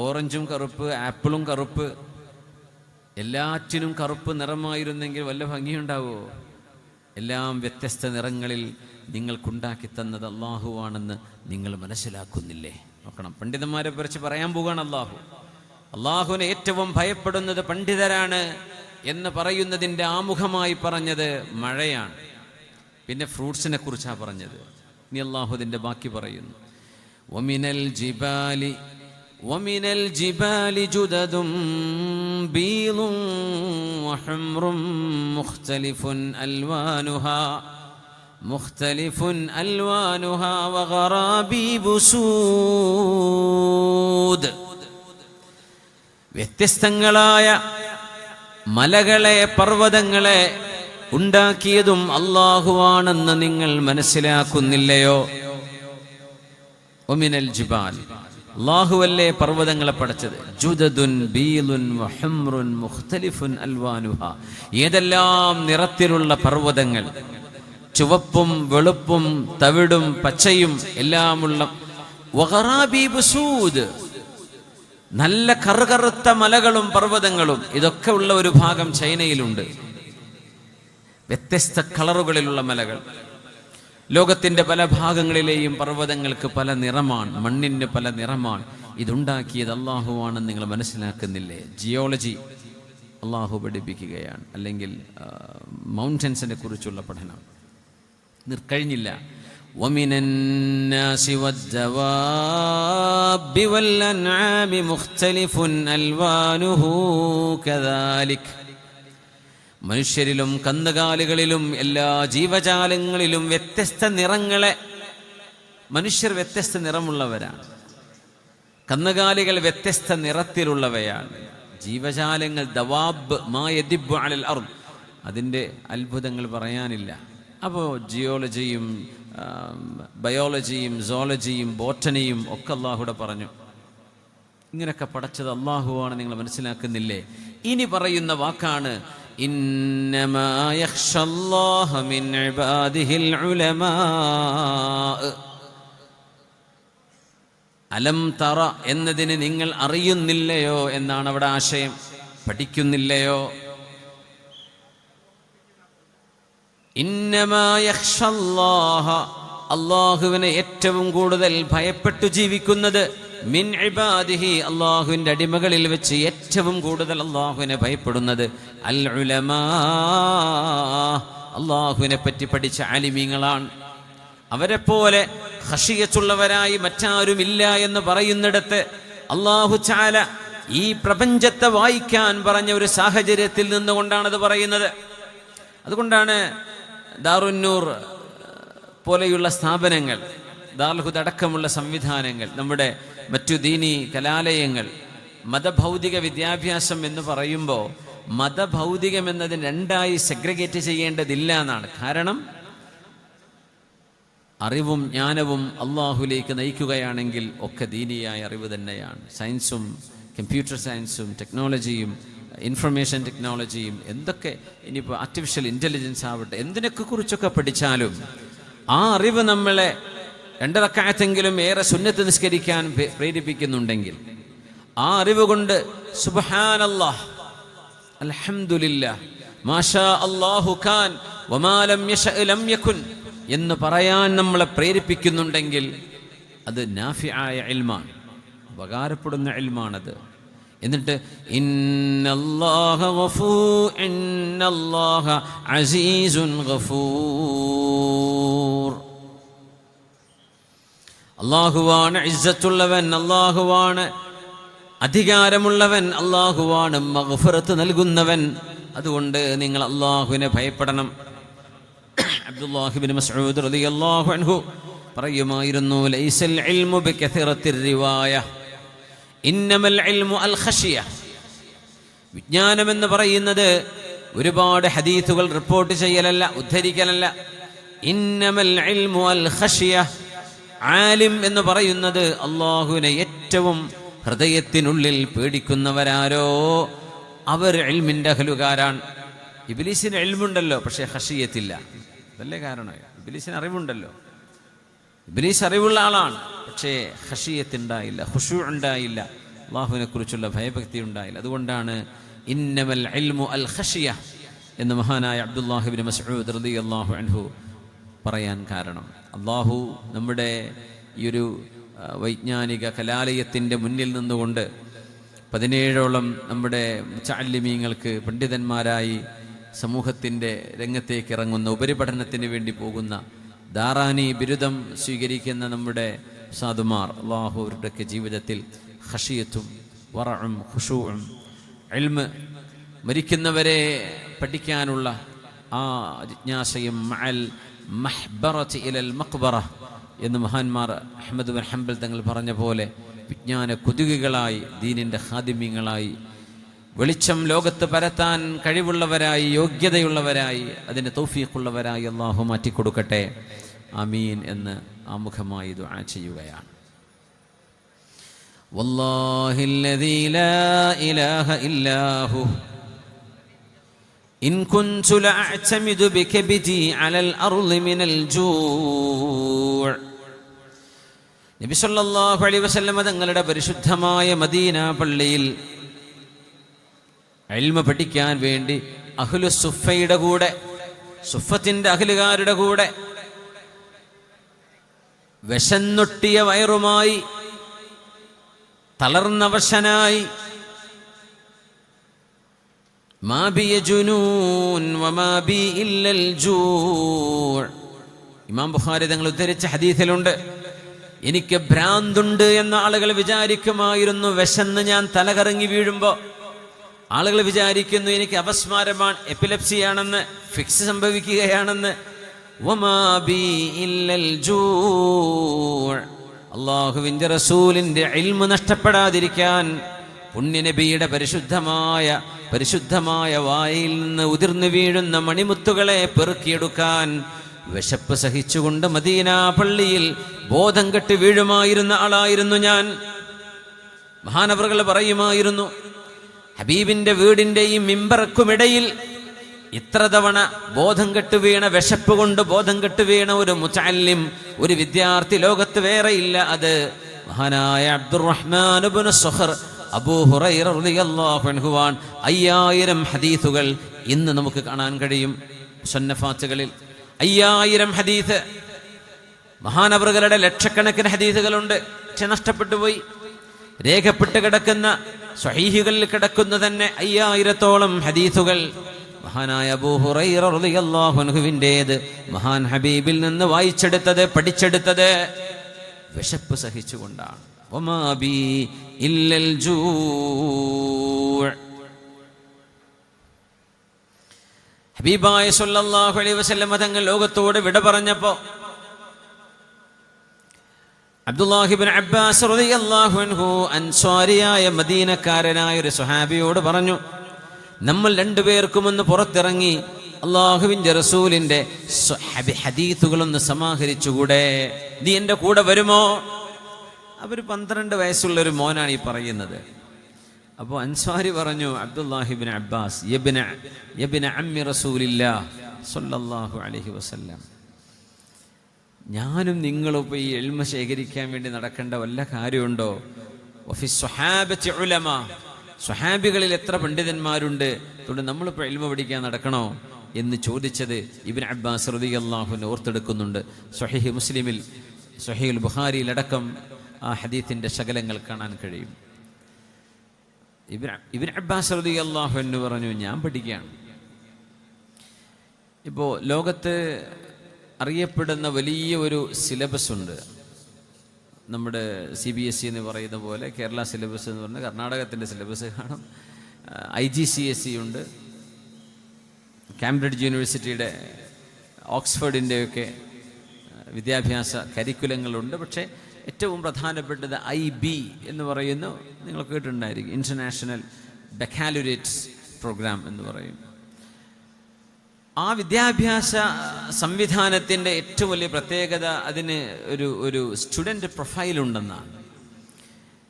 ഓറഞ്ചും കറുപ്പ്, ആപ്പിളും കറുപ്പ്, എല്ലാറ്റിനും കറുപ്പ് നിറമായിരുന്നെങ്കിൽ വല്ല ഭംഗിയുണ്ടാവുമോ? എല്ലാം വ്യത്യസ്ത നിറങ്ങളിൽ നിങ്ങൾക്കുണ്ടാക്കി തന്നത് അള്ളാഹുവാണെന്ന് നിങ്ങൾ മനസ്സിലാക്കുന്നില്ലേ? നോക്കണം, പണ്ഡിതന്മാരെ കുറിച്ച് പറയാൻ പോവുകയാണ് അള്ളാഹു. അള്ളാഹുവിനെ ഏറ്റവും ഭയപ്പെടുന്നത് പണ്ഡിതരാണ് എന്ന് പറയുന്നതിൻ്റെ ആമുഖമായി പറഞ്ഞത് മഴയാണ്. പിന്നെ ഫ്രൂട്ട്സിനെ കുറിച്ചാണ് പറഞ്ഞത്. ഇനി അള്ളാഹു അതിൻ്റെ ബാക്കി പറയുന്നു. വമിനൽ ജിബാലി ജുദദും ബീളും വഹംറും മുഖ്തലിഫുൻ അൽവാനുഹാ വഗറാബീബു സൂദ്. വ്യത്യസ്തങ്ങളായ മലകളെ, പർവ്വതങ്ങളെ ഉണ്ടാക്കിയതും അല്ലാഹുവാണെന്ന് നിങ്ങൾ മനസ്സിലാക്കുന്നില്ലയോ? ഒമിനൽ ജിബാൽ, അല്ലാഹുവല്ലേ പർവ്വതങ്ങളെ പടച്ചത്. ജുദദുൻ ബീലുൻ വഹംറുൻ മുഖ്തലിഫുൻ അൽവാനുഹാ, ഏതെല്ലാം നിറത്തിലുള്ള പർവ്വതങ്ങൾ, ചുവപ്പും വെളുപ്പും തവിടും പച്ചയും എല്ലാമുള്ള. വഗറാബീബു സൂദ്, നല്ല കറുകറുത്ത മലകളും പർവ്വതങ്ങളും. ഇതൊക്കെ ഉള്ള ഒരു ഭാഗം ചൈനയിലുണ്ട്. വ്യത്യസ്ത കളറുകളിലുള്ള മലകൾ. ലോകത്തിൻ്റെ പല ഭാഗങ്ങളിലെയും പർവ്വതങ്ങൾക്ക് പല നിറമാണ്, മണ്ണിന് പല നിറമാണ്. ഇതുണ്ടാക്കിയത് അള്ളാഹുവാണെന്ന് നിങ്ങൾ മനസ്സിലാക്കുന്നില്ലേ? ജിയോളജി അള്ളാഹു പഠിപ്പിക്കുകയാണ്, അല്ലെങ്കിൽ മൗണ്ടൻസിനെ കുറിച്ചുള്ള പഠനം. കഴിഞ്ഞില്ല. ومن الناس والدواب والأنعام مختلف ألوانه كذلك. മനുഷ്യരിലും കന്നുകാലികളിലും എല്ലാ ജീവജാലങ്ങളിലും വ്യത്യസ്ത നിറങ്ങളെ. മനുഷ്യർ വ്യത്യസ്ത നിറമുള്ളവരാണ്, കന്നുകാലികൾ വ്യത്യസ്ത നിറത്തിലുള്ളവയാണ്, ജീവജാലങ്ങൾ ദവാബ് മാ യദിബു അലൽ അർദ്, അതിൻ്റെ അത്ഭുതങ്ങൾ പറയാനില്ല. അപ്പോൾ ജിയോളജിയും ബയോളജിയും സോളജിയും ബോട്ടണിയും ഒക്കെ അള്ളാഹുടെ പറഞ്ഞു. ഇങ്ങനെയൊക്കെ പടച്ചത് അള്ളാഹുവാണ്, നിങ്ങൾ മനസ്സിലാക്കുന്നില്ലേ? ഇനി പറയുന്ന വാക്കാണ് ഇന്നമാ യഖ്ശല്ലാഹ മിൻ ഇബാദിഹിൽ ഉലമാ. അലം തറ എന്നതിന് നിങ്ങൾ അറിയുന്നില്ലയോ എന്നാണ് അവിടെ ആശയം. പഠിക്കുന്നില്ലയോ? ഇന്നമാ യഖ്ശല്ലാഹ, അള്ളാഹുവിനെ ഏറ്റവും കൂടുതൽ ഭയപ്പെട്ടു ജീവിക്കുന്നത്, മിൻ ഇബാദിഹി, അള്ളാഹുവിൻ്റെ അടിമകളിൽ വെച്ച് ഏറ്റവും കൂടുതൽ അള്ളാഹുവിനെ ഭയപ്പെടുന്നത് അൽ ഉലമാ, അള്ളാഹുവിനെ പറ്റി പഠിച്ച ആലിമീങ്ങളാണ്. അവരെപ്പോലെ ഖശിയത്തുള്ളവരായി മറ്റാരുമില്ല എന്ന് പറയുന്നിടത്ത് അള്ളാഹു തആല ഈ പ്രപഞ്ചത്തെ വായിക്കാൻ പറഞ്ഞ ഒരു സാഹചര്യത്തിൽ നിന്നുകൊണ്ടാണത് പറയുന്നത്. അതുകൊണ്ടാണ് ദാറുന്നൂർ പോലെയുള്ള സ്ഥാപനങ്ങൾ, ദാറുൽ ഹുദ അടക്കമുള്ള സംവിധാനങ്ങൾ, നമ്മുടെ മറ്റു ദീനി കലാലയങ്ങൾ, മതഭൗതിക വിദ്യാഭ്യാസം എന്ന് പറയുമ്പോൾ മതഭൗതികം എന്നതിന് രണ്ടായി സെഗ്രിഗേറ്റ് ചെയ്യേണ്ടതില്ല എന്നാണ്. കാരണം അറിവും ജ്ഞാനവും അള്ളാഹുലേക്ക് നയിക്കുകയാണെങ്കിൽ ഒക്കെ ദീനിയായ അറിവ് തന്നെയാണ്. സയൻസും കമ്പ്യൂട്ടർ സയൻസും ടെക്നോളജിയും ഇൻഫർമേഷൻ ടെക്നോളജിയും എന്തൊക്കെ, ഇനിയിപ്പോൾ ആർട്ടിഫിഷ്യൽ ഇൻ്റലിജൻസ് ആവട്ടെ, എന്തിനൊക്കെ കുറിച്ചൊക്കെ പഠിച്ചാലും ആ അറിവ് നമ്മളെ 2 റക്അത്തെങ്കിലും ഏറെ സുന്നത്ത് നിസ്കരിക്കാൻ പ്രേരിപ്പിക്കുന്നുണ്ടെങ്കിൽ, ആ അറിവ് കൊണ്ട് സുബ്ഹാനല്ലാഹ് അൽഹംദുലില്ലാഹ് മാഷാ അല്ലാഹു കാൻ വമാ ലം യശഅ ലം യകുൻ എന്ന് പറയാൻ നമ്മളെ പ്രേരിപ്പിക്കുന്നുണ്ടെങ്കിൽ അത് നാഫിആയ ഇൽമാണ്, ഉപകാരപ്പെടുന്ന ഇൽമാണത്. എന്നിട്ട് ഇന്നല്ലാഹ അസീസുൻ ഗഫൂർ, അല്ലാഹുവാണ് ഇസ്സത്തുള്ളവൻ, അല്ലാഹുവാണ് അധികാരമുള്ളവൻ, അല്ലാഹുവാണ് മഗ്ഫിറത്ത് നൽകുന്നവൻ. അതുകൊണ്ട് നിങ്ങൾ അല്ലാഹുവിനെ ഭയപ്പെടണം. അബ്ദുല്ലാഹി ഇബ്നു മസ്ഊദ് റളിയല്ലാഹു അൻഹു പറയുമായിരുന്നു, ലൈസൽ ഇൽമു ബികഥറത്തിർ റിവായ ഇന്നമൽ ഇൽമു അൽ ഖശിയ. വിജ്ഞാനമെന്ന് പറയുന്നത് ഒരുപാട് ഹദീസുകൾ റിപ്പോർട്ട് ചെയ്യലല്ല, ഉദ്ധരിക്കലല്ല. ഇന്നമൽ ഇൽമു അൽ ഖശിയ, ആലിം എന്ന് പറയുന്നത് അല്ലാഹുവിനെ ഏറ്റവും ഹൃദയത്തിനുള്ളിൽ പേടിക്കുന്നവരാരോ അവർ ഇൽമിൻ്റെ അഹ്ലുകാരാണ്. ഇബ്ലീസിന് ഇൽമുണ്ടല്ലോ, പക്ഷേ ഖശിയത്തില്ല. അതല്ലേ കാരണം. ഇബ്ലീസിന് അറിവുണ്ടല്ലോ, ഇബ്ലീസ് അറിവുള്ള ആളാണ്, പക്ഷേ ഖശിയത്ത് ഉണ്ടായില്ല, ഖുശൂ ഉണ്ടായില്ല. അള്ളാഹുവിനെ കുറിച്ചുള്ള ഭയഭക്തി ഉണ്ടായില്ല. അതുകൊണ്ടാണ് ഇന്നമൽ ഇൽമു അൽ ഖശിയ എന്ന് മഹാനായ അബ്ദുല്ലാഹി ഇബ്നു മസ്ഊദ് റളിയല്ലാഹു അൻഹു പറയാൻ കാരണം. അള്ളാഹു നമ്മുടെ ഈ ഒരു വൈജ്ഞാനിക കലാലയത്തിൻ്റെ മുന്നിൽ നിന്നുകൊണ്ട് 17ഓളം നമ്മുടെ മുതഅല്ലിമീങ്ങൾക്ക് പണ്ഡിതന്മാരായി സമൂഹത്തിൻ്റെ രംഗത്തേക്ക് ഇറങ്ങുന്ന, ഉപരിപഠനത്തിന് വേണ്ടി പോകുന്ന, ദാറാനി ബിരുദം സ്വീകരിക്കുന്ന നമ്മുടെ സാധുമാർ, അള്ളാഹു അവരുടെയൊക്കെ ജീവിതത്തിൽ ഖശിയത്തും വറഉം ഖുശൂഉം ഇൽമ്, മരിക്കുന്നവരെ പഠിക്കാനുള്ള ആ ജിജ്ഞാസയും മഅൽ മഹ്ബറതി ഇലൽ മഖ്ബറ എന്ന് മഹാന്മാർ അഹ്മദ് ബിൻ ഹംബൽ തങ്ങൾ പറഞ്ഞ പോലെ വിജ്ഞാന കുതുകികളായി, ദീനിൻ്റെ ഖാദിമീങ്ങളായി, വെളിച്ചം ലോകത്ത് പരത്താൻ കഴിവുള്ളവരായി, യോഗ്യതയുള്ളവരായി, അതിന് തൗഫീഖുള്ളവരായി അള്ളാഹു മാറ്റിക്കൊടുക്കട്ടെ. ആമീൻ എന്ന് ആമുഖമായി ദുആ ചെയ്യുകയാണ്. വല്ലാഹില്ലദീ ലാ ഇലാഹ ഇല്ലാഹു ഇൻ കുൻതു ലഅഅ്തമിദു ബികബിദി അലൽ അർളി മിനൽ ജൂഅ്. നബി സല്ലല്ലാഹു അലൈഹി വസല്ലം തങ്ങളുടെ പരിശുദ്ധമായ മദീന പള്ളിയിൽ ഇൽമ പഠിക്കാൻ വേണ്ടി അഹ്ലു സുഫയുടെ കൂടെ, സുഫത്തിന്റെ അഹ്ലുകാരുടെ കൂടെ വിശന്നൊട്ടിയ വയറുമായി, തളർന്നവശനായി, മാ ബിയ ജുനൂൻ വമാ ബി ഇല്ലൽ ജൂഅ്. ഇമാം ബുഖാരി തങ്ങൾ ഉദ്ധരിച്ച ഹദീസിലുണ്ട്, എനിക്ക് ഭ്രാന്തുണ്ട് എന്ന ആളുകൾ വിചാരിക്കുമായിരുന്നു. വിശന്ന് ഞാൻ തലകറങ്ങി വീഴുമ്പോൾ ആളുകൾ വിചാരിക്കുന്നു എനിക്ക് അപസ്മാരമാണ്, എപ്പിലെപ്സിയാണെന്ന്, ഫിക്സ് സംഭവിക്കുകയാണെന്ന്. വമാ ബി ഇല്ലൽ ജൂഅ്. അല്ലാഹുവിൻ്റെ റസൂലിൻ്റെ ഇൽമു നഷ്ടപ്പെടാതിരിക്കാൻ, പുണ്യനബിയുടെ പരിശുദ്ധമായ വായിൽ നിന്ന് ഉതിർന്നു വീഴുന്ന മണിമുത്തുകളെ പെറുക്കിയെടുക്കാൻ വിശപ്പ് സഹിച്ചുകൊണ്ട് മദീന പള്ളിയിൽ ബോധം കെട്ട് വീഴുമായിരുന്ന ആളായിരുന്നു ഞാൻ. മഹാനവറുകൾ പറയുമായിരുന്നു, ഹബീബിന്റെ വീടിന്റെയും മിമ്പർക്കുമിടയിൽ ഇത്ര തവണ ബോധം കെട്ട് വീണ, വിശപ്പ് കൊണ്ട് ബോധം കെട്ട് വീണ ഒരു മുതഅല്ലിം, ഒരു വിദ്യാർത്ഥി ലോകത്ത് വേറെയില്ല. അത് മഹാനായ അബ്ദുറഹ്മാൻ ഇബ്നു സുഖർ അബൂ ഹുറൈറ റളിയല്ലാഹു അൻഹുവാൻ. 5000 ഹദീസുകൾ ഇന്ന് നമുക്ക് കാണാൻ കഴിയും മുസന്നഫാത്തുകളിൽ. 5000 ഹദീസ്. മഹാനവറുകളുടെ ലക്ഷക്കണക്കിന് ഹദീസുകളുണ്ട്, പക്ഷെ നഷ്ടപ്പെട്ടു പോയി. രേഖപ്പെട്ട് കിടക്കുന്ന, സ്വഹീഹുകളിൽ കിടക്കുന്ന തന്നെ 5000ഓളം ഹദീസുകൾ മഹാനായ അബൂ ഹുറൈറ റളിയല്ലാഹു അൻഹുവിൻ്റേത്, മഹാൻ ഹബീബിൽ നിന്ന് വായിച്ചെടുത്തത്, പഠിച്ചെടുത്തത് വിശപ്പ് സഹിച്ചുകൊണ്ടാണ്. വമാ ബി ഇല്ലൽ ജൂഅ്. ഹബീബായ സല്ലല്ലാഹു അലൈഹി വസല്ലം തങ്ങൾ ലോകത്തോട് വിട പറഞ്ഞപ്പോൾ അബ്ദുല്ലാഹി ഇബ്നു അബ്ബാസ് റളിയല്ലാഹു അൻഹു അൻസ്വാരിയായ മദീനക്കാരനായ ഒരു സ്വഹാബിയോട് പറഞ്ഞു, നമ്മൾ രണ്ടുപേർക്കും ഒന്ന് പുറത്തിറങ്ങി അള്ളാഹുവിൻ്റെ റസൂലിൻ്റെ ഹദീസുകളൊന്ന് സമാഹരിച്ചുകൂടെ? നീ എൻ്റെ കൂടെ വരുമോ? അവർ 12 വയസ്സുള്ളൊരു മോനാണ് ഈ പറയുന്നത്. അപ്പോൾ അൻസ്വാരി പറഞ്ഞു, അബ്ദുല്ലാഹി ഇബ്നു അബ്ബാസ് യബ്ന അമ്മി റസൂലില്ലാഹ് സ്വല്ലല്ലാഹു അലൈഹി വസല്ലം, ഞാനും നിങ്ങളും ഇപ്പോൾ ഈ ഇൽമ ശേഖരിക്കാൻ വേണ്ടി നടക്കേണ്ട വല്ല കാര്യമുണ്ടോ? വഫി സ്വഹാബത്തി ഉലമ, സ്വഹാബികളിൽ എത്ര പണ്ഡിതന്മാരുണ്ട്, അതുകൊണ്ട് നമ്മളിപ്പോൾ ഇൽമ പഠിക്കാൻ നടക്കണോ എന്ന് ചോദിച്ചത് ഇബ്നു അബ്ബാസ് റളിയല്ലാഹു അൻഹു ഓർത്തെടുക്കുന്നുണ്ട്. സ്വഹീഹ് മുസ്ലിമിൽ, സ്വഹീഹുൽ ബുഖാരിയിലടക്കം ആ ഹദീസിൻ്റെ ശകലങ്ങൾ കാണാൻ കഴിയും. ഇബ്നു അബ്ബാസ് റളിയല്ലാഹു അൻഹു പറഞ്ഞു, ഞാൻ പഠിക്കുകയാണ്. ഇപ്പോൾ ലോകത്ത് അറിയപ്പെടുന്ന വലിയ ഒരു സിലബസ് ഉണ്ട്. നമ്മുടെ CBSE എന്ന് പറയുന്ന പോലെ കേരള സിലബസ് എന്ന് പറഞ്ഞാൽ കർണാടകത്തിൻ്റെ സിലബസ് കാണും. IGCSE ഉണ്ട്, കാംബ്രിഡ്ജ് യൂണിവേഴ്സിറ്റിയുടെ, ഓക്സ്ഫോർഡിൻ്റെയൊക്കെ വിദ്യാഭ്യാസ കരിക്കുലങ്ങളുണ്ട്. പക്ഷേ ഏറ്റവും പ്രധാനപ്പെട്ടത് IB എന്ന് പറയുന്നു, നിങ്ങൾ കേട്ടിട്ടുണ്ടായിരിക്കും, ഇൻ്റർനാഷണൽ ബക്കാലുരേറ്റ്സ് പ്രോഗ്രാം എന്ന് പറയും. ആ വിദ്യാഭ്യാസ സംവിധാനത്തിൻ്റെ ഏറ്റവും വലിയ പ്രത്യേകത അതിന് ഒരു സ്റ്റുഡൻറ്റ് പ്രൊഫൈലുണ്ടെന്നാണ്.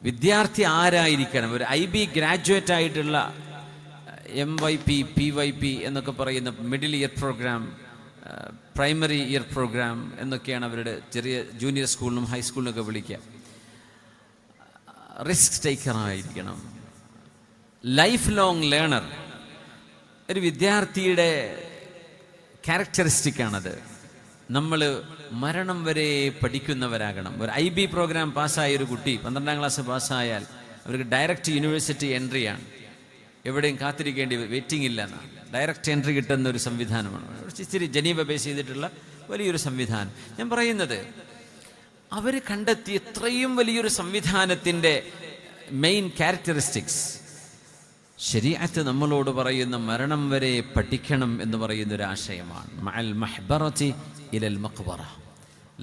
വിദ്യാർത്ഥി ആരായിരിക്കണം? ഒരു IB ഗ്രാജുവേറ്റ് ആയിട്ടുള്ള MYP PYP എന്നൊക്കെ പറയുന്ന middle year programme, primary year programme എന്നൊക്കെയാണ് അവരുടെ ചെറിയ ജൂനിയർ സ്കൂളിനും ഹൈസ്കൂളിനൊക്കെ വിളിക്കുക. റിസ്ക് ടേക്കറായിരിക്കണം, ലൈഫ് ലോങ് ലേണർ. ഒരു വിദ്യാർത്ഥിയുടെ ക്യാരക്ടറിസ്റ്റിക്കാണത്. നമ്മൾ മരണം വരെ പഠിക്കുന്നവരാകണം. ഒരു IB പ്രോഗ്രാം പാസ്സായ ഒരു കുട്ടി 12ാം ക്ലാസ് പാസ്സായാൽ അവർക്ക് ഡയറക്റ്റ് യൂണിവേഴ്സിറ്റി എൻട്രിയാണ്. എവിടെയും കാത്തിരിക്കേണ്ടി വെയിറ്റിംഗ് ഇല്ല എന്നാണ്. ഡയറക്റ്റ് എൻട്രി കിട്ടുന്ന ഒരു സംവിധാനമാണ്. ഇച്ചിരി ജനീവ ബേസ് ചെയ്തിട്ടുള്ള വലിയൊരു സംവിധാനം. ഞാൻ പറയുന്നത്, അവർ കണ്ടെത്തി ഇത്രയും വലിയൊരു സംവിധാനത്തിൻ്റെ മെയിൻ ക്യാരക്ടറിസ്റ്റിക്സ്. ശരീഅത്ത് നമ്മളോട് പറയുന്ന മരണം വരെ പഠിക്കണം എന്ന് പറയുന്ന ഒരു ആശയമാണ്. മഅൽ മഹ്ബറതി ഇലൽ മഖ്ബറ,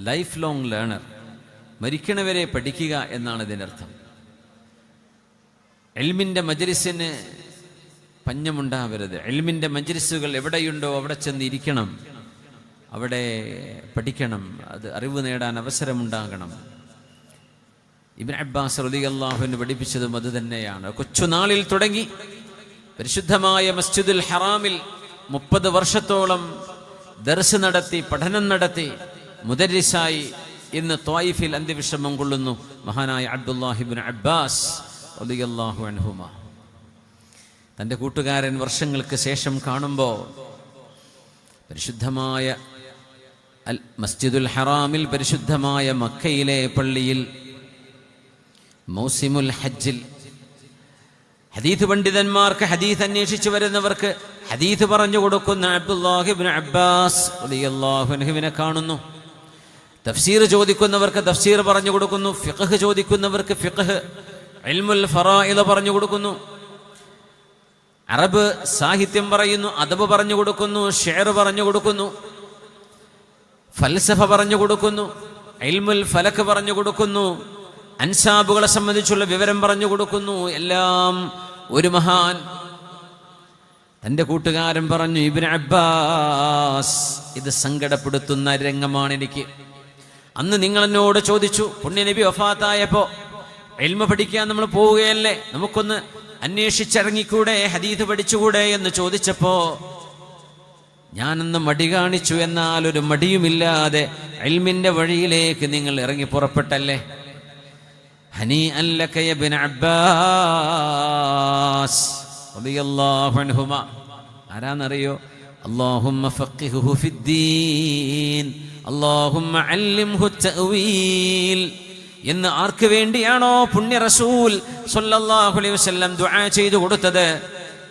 ലൈഫ് ലോങ് ലേണർ, മരിക്കണവരെ പഠിക്കുക എന്നാണ് ഇതിനർത്ഥം. ഇൽമിൻ്റെ മജ്ലിസിന് പഞ്ഞമുണ്ടാവരുത്. ഇൽമിൻ്റെ മജ്ലിസുകൾ എവിടെയുണ്ടോ അവിടെ ചെന്നിരിക്കണം, അവിടെ പഠിക്കണം, അത് അറിവ് നേടാൻ അവസരമുണ്ടാകണം. ഇബ്നു അബ്ബാസ് റളിയല്ലാഹു അൻഹു പഠിപ്പിച്ചതും അത് തന്നെയാണ്. കൊച്ചുനാളിൽ തുടങ്ങി പരിശുദ്ധമായ മസ്ജിദുൽ ഹറാമിൽ 30 വർഷത്തോളം ദർസ് നടത്തി, പഠനം നടത്തി, മുദരിസായി ഇന്ന് ത്വായിഫിൽ അന്ത്യവിശ്രമം കൊള്ളുന്നു മഹാനായ അബ്ദുല്ലാഹി ഇബ്നു അബ്ബാസ് റളിയല്ലാഹു അൻഹുമാ. തൻ്റെ കൂട്ടുകാരൻ വർഷങ്ങൾക്ക് ശേഷം കാണുമ്പോൾ പരിശുദ്ധമായ മസ്ജിദുൽ ഹറാമിൽ, പരിശുദ്ധമായ മക്കയിലെ പള്ളിയിൽ മൗസിമുൽ ഹജ്ജിൽ ഹദീത്ത് പണ്ഡിതന്മാർക്ക്, ഹദീത്ത് അന്വേഷിച്ചു വരുന്നവർക്ക് ഹദീത്ത് പറഞ്ഞു കൊടുക്കുന്ന അബ്ദുല്ലാഹി ഇബ്നു അബ്ബാസ് റളിയല്ലാഹു അൻഹുവിനെ കാണുന്നു. തഫ്സീർ ചോദിക്കുന്നവർക്ക് തഫ്സീർ പറഞ്ഞു കൊടുക്കുന്നു, ഫിഖ്ഹ് ചോദിക്കുന്നവർക്ക് ഫിഖ്ഹ്, ഇൽമുൽ ഫറായിദ് പറഞ്ഞു കൊടുക്കുന്നു, അറബ് സാഹിത്യം പറയുന്നു, അദബ് പറഞ്ഞു കൊടുക്കുന്നു, ഷെയർ പറഞ്ഞു കൊടുക്കുന്നു, ഫൽസഫ പറഞ്ഞു കൊടുക്കുന്നു, ഇൽമുൽ ഫലക്ക് പറഞ്ഞു കൊടുക്കുന്നു, അൻസാബുകളെ സംബന്ധിച്ചുള്ള വിവരം പറഞ്ഞു കൊടുക്കുന്നു. എല്ലാം ഒരു മഹാൻ. തൻ്റെ കൂട്ടുകാരൻ പറഞ്ഞു, ഇബ്നു അബ്ബാസ്, ഇത് സങ്കടപ്പെടുത്തുന്ന രംഗമാണ് എനിക്ക്. അന്ന് നിങ്ങൾ എന്നോട് ചോദിച്ചു, പുണ്യനബി വഫാത്തായപ്പോ ഇൽമ പഠിക്കാൻ നമ്മൾ പോവുകയല്ലേ, നമുക്കൊന്ന് അന്വേഷിച്ചിറങ്ങിക്കൂടെ, ഹദീത്ത് പഠിച്ചുകൂടെ എന്ന് ചോദിച്ചപ്പോ ഞാനന്ന് മടി കാണിച്ചു. എന്നാൽ ഒരു മടിയുമില്ലാതെ ഇൽമിന്റെ വഴിയിലേക്ക് നിങ്ങൾ ഇറങ്ങി പുറപ്പെട്ടല്ലേ. ഹനീഅൻ ലക യ ഇബ്നു അബ്ബാസ് റളിയല്ലാഹു അൻഹുമാ. ആരാന്നറിയോ? അല്ലാഹുമ്മ ഫഖിഹ്ഹു ഫിദ്ദീൻ, അല്ലാഹുമ്മ അല്ലിംഹു തഅവീൽ എന്ന് ആർക്ക് വേണ്ടിയാണോ പുണ്യ റസൂൽ സ്വല്ലല്ലാഹു അലൈഹി വസല്ലം ദുആ ചെയ്തു കൊടുത്തത്,